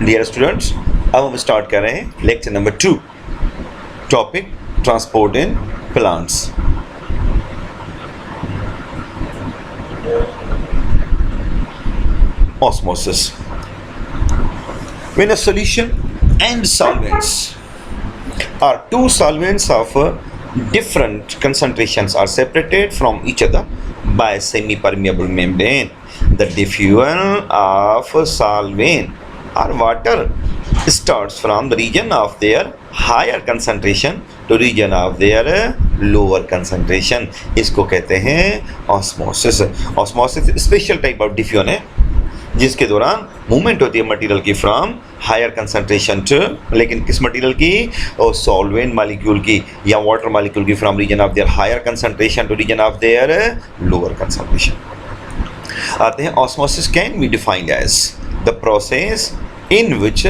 Dear students, अब हम start कर रहे हैं lecture number 2, topic transport in plants. Osmosis. When a solution and solvents or two solvents of different concentrations are separated from each other by semi-permeable membrane, the diffusion of solvent or water starts from the region of their higher concentration to region of their lower concentration. इसको कहते हैं osmosis. Osmosis special type of diffusion है जिसके दौरान movement होती है material की from higher concentration to, लेकिन किस मटेरियल की? और सॉल्वेंट मॉलिक्यूल की या वाटर मॉलिक्यूल की from region of their higher concentration to region of their lower concentration. आते हैं osmosis can be defined as the process in which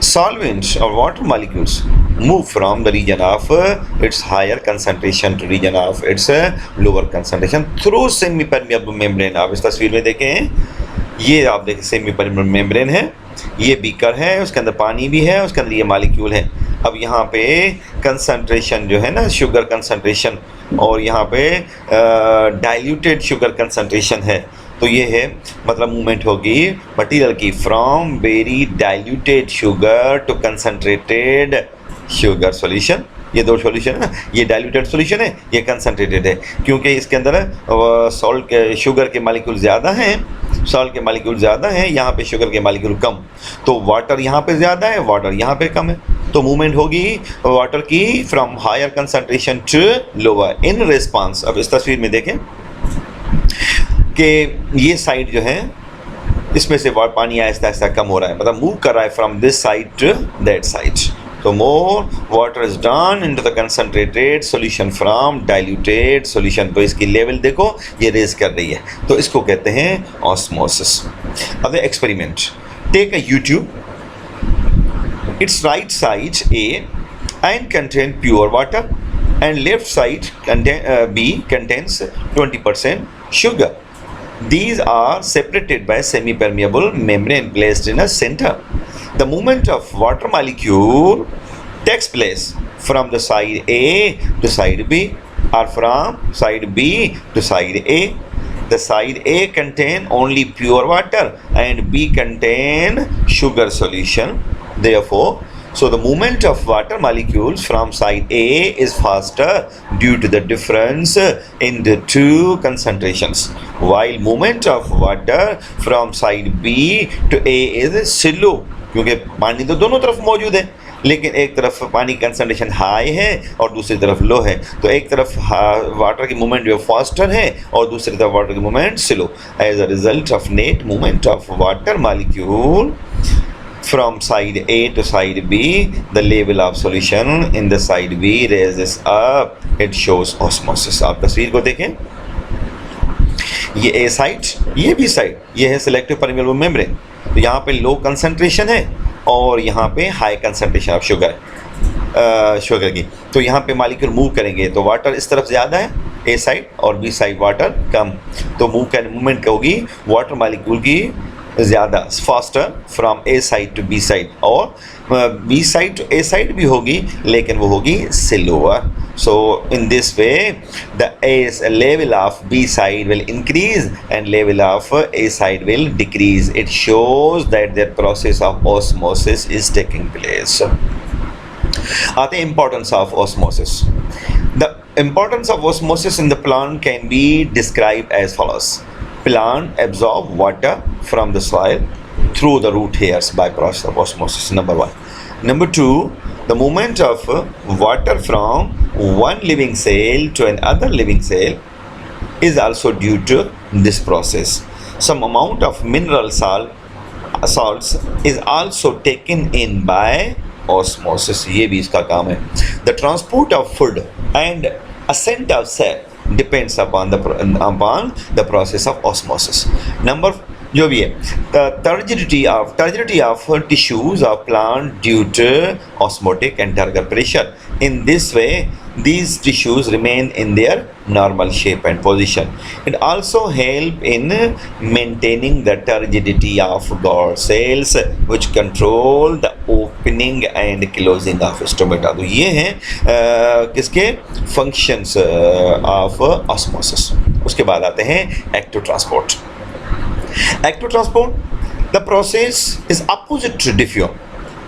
solvents or water molecules move from the region of its higher concentration to region of its lower concentration through semi permeable membrane। आप इस तस्वीर में देखें, ये आप देखें semi permeable membrane है, ये बीकर है, उसके अंदर पानी भी है, उसके अंदर ये मॉलिक्यूल है। अब यहाँ पे कंसंट्रेशन जो है ना, शुगर कंसंट्रेशन, और यहाँ पे डाइल्यूटेड शुगर कंसंट्रेशन है। तो ये है मतलब मूवमेंट होगी मटेरियल की from very diluted sugar to concentrated sugar solution. ये दो सॉल्यूशन है ना, ये डाइल्यूटेड सॉल्यूशन है, ये कंसंट्रेटेड है, क्योंकि इसके अंदर सॉल्ट के शुगर के मॉलिक्यूल ज़्यादा हैं, सॉल्ट के मॉलिक्यूल ज़्यादा हैं, यहाँ पे शुगर के मॉलिक्यूल कम। तो वाटर यहाँ पे ज़्यादा है, वाटर यहाँ पे कम है, तो मूवमेंट होगी वाटर की from higher concentration to lower in response. अब इस तस्वीर में देखें कि ये साइड जो है इसमें से पानी आहिस्ता आहिस्ता कम हो रहा है, मतलब मूव कर रहा है from this side to that side. तो more water is done into the concentrated solution from diluted solution. तो इसकी लेवल देखो ये रेज कर रही है, तो इसको कहते हैं ऑस्मोसिस। अब experiment, take a U-tube, its right side A and contain pure water and left side B contains 20% sugar. These are separated by semi-permeable membrane placed in a center. The movement of water molecule takes place from the side A to side B or from side B to side A. The side A contain only pure water and B contain sugar solution. Therefore, so the movement of water molecules from side A is faster due to the difference in the two concentrations, while movement of water from side B to A is slow, क्योंकि पानी तो दोनों तरफ मौजूद है, लेकिन एक तरफ पानी कंसंट्रेशन हाई है और दूसरी तरफ लो है। तो एक तरफ वाटर की मूवमेंट जो फास्टर है और दूसरी तरफ वाटर की movement slow. As a result of net movement of water molecule from side A to side B, the level of solution in the side B raises up. It shows osmosis. आप तस्वीर को देखें, ये A side, ये B side, ये है selective permeable membrane. तो यहाँ पे लो कंसंट्रेशन है और यहाँ पे हाई कंसंट्रेशन ऑफ शुगर की। तो यहाँ पे मॉलिक्यूल मूव करेंगे तो वाटर इस तरफ ज़्यादा है A साइड और B साइड वाटर कम, तो मूवमेंट होगी वाटर मॉलिक्यूल की ज़्यादा, faster from A side to B side, और B side to A side भी होगी लेकिन वो होगी slower. So in this way the level of B side will increase and level of A side will decrease. It shows that the process of osmosis is taking place. आते हैं importance of osmosis. The importance of osmosis in the plant can be describe as follows. Plant absorb water from the soil through the root hairs by process of osmosis, number 1. Number 2, the movement of water from one living cell to another living cell is also due to this process. Some amount of mineral salts is also taken in by osmosis. ये भी इसका काम है। The transport of food and ascent of cell depends upon the process of osmosis. Number जो भी है, the turbidity of tissues of plant due to osmotic and turgor pressure. In this way, these tissues remain in their normal shape and position. It also help in maintaining the turgidity of God cells which control the opening and closing of stomata. तो ये हैं किसके functions of osmosis. उसके बाद आते हैं ectotransport. Ectotransport, the process is opposite to diffusion.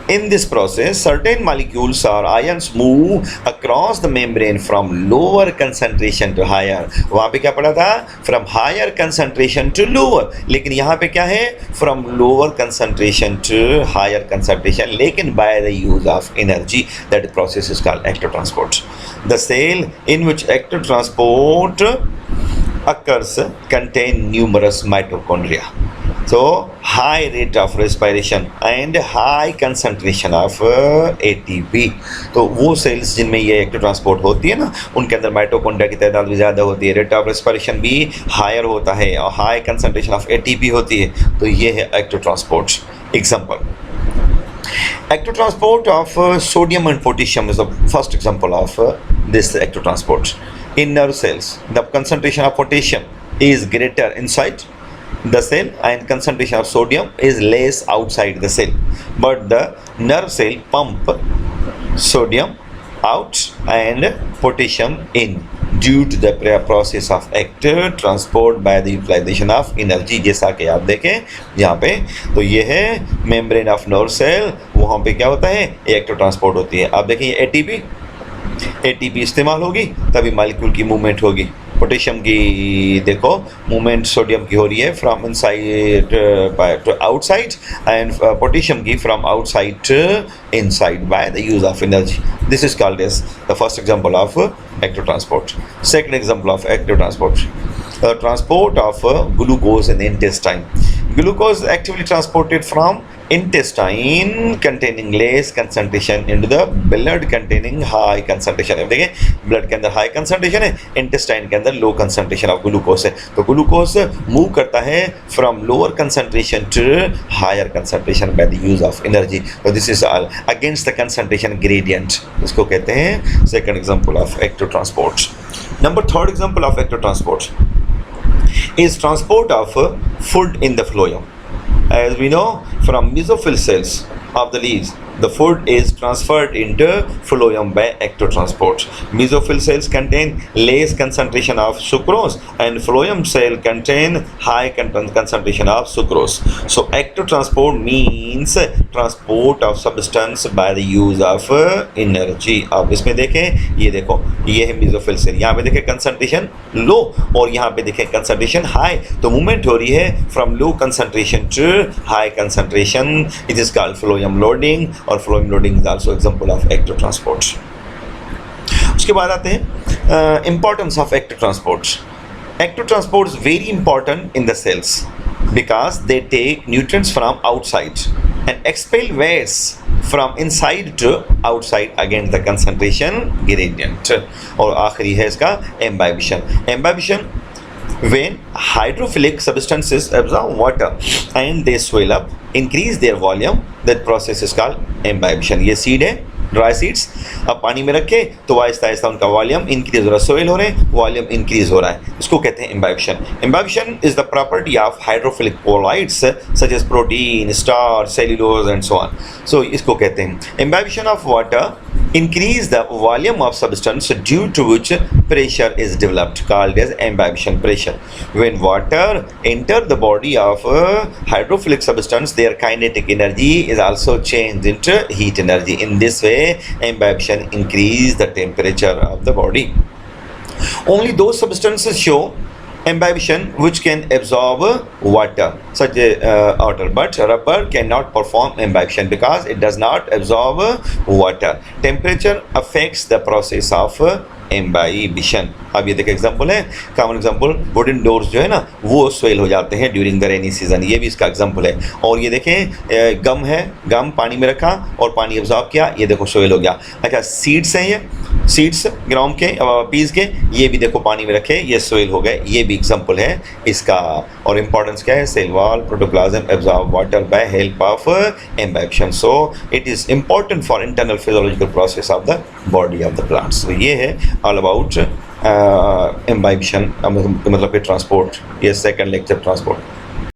In this process, certain molecules or ions move across the membrane from lower concentration to higher. वहाँ पे क्या पढ़ा था? From higher concentration to lower. लेकिन यहाँ पे क्या है? From lower concentration to higher concentration. लेकिन by the use of energy. That process is called ectotransport. The cell in which ectotransport occurs contain numerous mitochondria. So high rate of respiration and high concentration of ATP. तो वो sales जिनमें ये एक्टोट्रांसपोर्ट होती है ना, उनके अंदर माइटोकॉन्ड्रिया की तादाद भी ज़्यादा होती है, रेट ऑफ रेस्पिरेशन भी हायर होता है और हाई कंसंट्रेशन ऑफ ATP होती है. तो ये है active transport. Example, ectotransport of sodium and potassium is the first example of this ectotransport. In nerve cells, the concentration of potassium is greater inside the cell and concentration of sodium is less outside the cell, but the nerve cell pump sodium out and potassium in due to the process of ectotransport by the utilization of energy. जैसा कि आप देखें यहाँ पे, तो ये है membrane of nerve cell, वहाँ पे क्या होता है, एक्टोट्रांसपोर्ट होती है. आप देखें ये ATP इस्तेमाल होगी तभी मॉलिक्यूल की मूवमेंट होगी. पोटेशियम की देखो मूवमेंट सोडियम की हो रही है from inside to outside and potassium की from outside to inside by the use of energy. This is called as the first example of ectotransport. Second example of ectotransport, transport of glucose in intestine. Glucose is actively transported from intestine containing less concentration into the blood containing high concentration. अब देखें blood के अंदर high concentration है, intestine के अंदर low concentration of glucose है. तो glucose move करता है from lower concentration to higher concentration by the use of energy. तो this is all against the concentration gradient. इसको कहते हैं second example of ectotransport. Number third example of ectotransport is transport of food in the phloem. As we know, from mesophyll cells of the leaves, the food is transferred into phloem by ectotransport. Mesophyll cells contain less concentration of sucrose and phloem cell contain high concentration of sucrose. So ectotransport means transport of substance by the use of energy. अब इसमें देखें, ये देखो ये है mesophyll cell, यहाँ पे देखें concentration low और यहाँ पे देखें concentration high. तो मूवमेंट हो रही है from low concentration to high concentration. It is called phloem loading और phloem loading is also example of ectotransport. उसके बाद आते हैं importance of ectotransport. Ectotransport is very important in the cells because they take nutrients from outside and expel waste from inside to outside against the concentration gradient. और आखिरी है इसका imbibition. Imbibition, when hydrophilic substances absorb water and they swell up, increase their volume, that process is called imbibition. ये seed है, dry seeds, अब पानी में रखे तो आहिस्ता आहिस्ता उनका वॉल्यूम इंक्रीज हो रहा है, सोइल हो रहे हैं, वॉल्यूम इंक्रीज हो रहा है. इसको कहते हैं imbibition. Imbibition is the property of hydrophilic colloids such as protein, starch, cellulose and so on. So इसको कहते हैं imbibition of water increase the volume of substance due to which pressure is developed, called as imbibition pressure. When water enter the body of a hydrophilic substance, their kinetic energy is also changed into heat energy. In this way, imbibition increase the temperature of the body. Only those substances show imbibition which can absorb water, such as water, but rubber cannot perform imbibition because it does not absorb water. Temperature affects the process of imbibition. अब ये देखिए example है, common example wooden doors जो है ना वो swell हो जाते हैं ड्यूरिंग द रेनी सीजन, ये भी इसका एग्जाम्पल है. और ये देखें गम है, गम पानी में रखा और पानी एब्जॉर्ब किया, ये देखो स्वेल हो गया. अच्छा सीड्स हैं, ये सीड्स ग्राउंड के पीस के, ये भी देखो पानी में रखे, ये सोइल हो गए, ये भी एग्जांपल है इसका। और इंपॉर्टेंस क्या है, cell wall protoplasm absorb water by help of imbibition, so it is important for internal physiological process of the body of the plants. ये है ऑल अबाउट इम्बाइब्शन, मतलब कि ट्रांसपोर्ट, ये सेकंड लेक्चर ट्रांसपोर्ट।